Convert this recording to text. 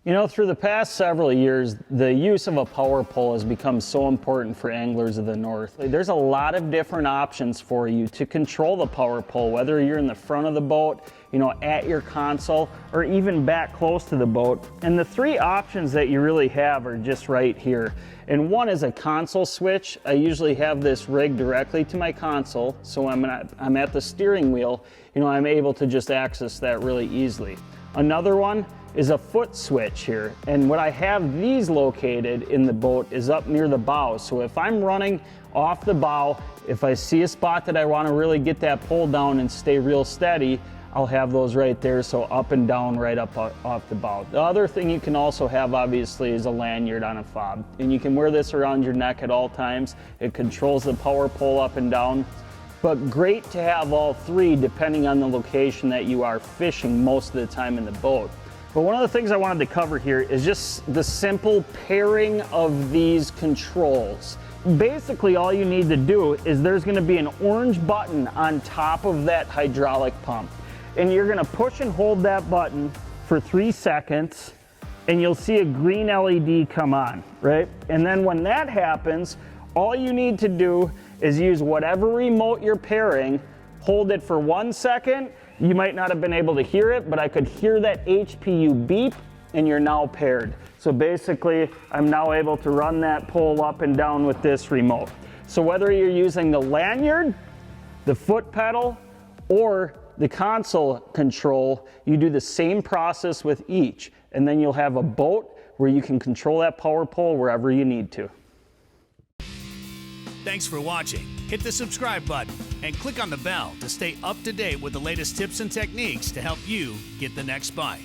You know, through the past several years, the use of a power pole has become so important for anglers of the North. There's a lot of different options for you to control the power pole, whether you're in the front of the boat, you know, at your console, or even back close to the boat. And the three options that you really have are just right here. And one is a console switch. I usually have this rigged directly to my console, so I'm at the steering wheel, you know, I'm able to just access that really easily. Another one is a foot switch here, and what I have these located in the boat is up near the bow. So if I'm running off the bow, if I see a spot that I want to really get that pole down and stay real steady, I'll have those right there, so up and down right up off the bow. The other thing you can also have, obviously, is a lanyard on a fob, and you can wear this around your neck at all times. It controls the power pole up and down, but great to have all three depending on the location that you are fishing most of the time in the boat. But one of the things I wanted to cover here is just the simple pairing of these controls. Basically, all you need to do is there's going to be an orange button on top of that hydraulic pump. And you're going to push and hold that button for 3 seconds, and you'll see a green LED come on, right? And then when that happens, all you need to do is use whatever remote you're pairing, hold it for 1 second. You might not have been able to hear it, but I could hear that HPU beep, and you're now paired. So basically, I'm now able to run that pole up and down with this remote. So whether you're using the lanyard, the foot pedal, or the console control, you do the same process with each, and then you'll have a boat where you can control that power pole wherever you need to. Thanks for watching. Hit the subscribe button and click on the bell to stay up to date with the latest tips and techniques to help you get the next bite.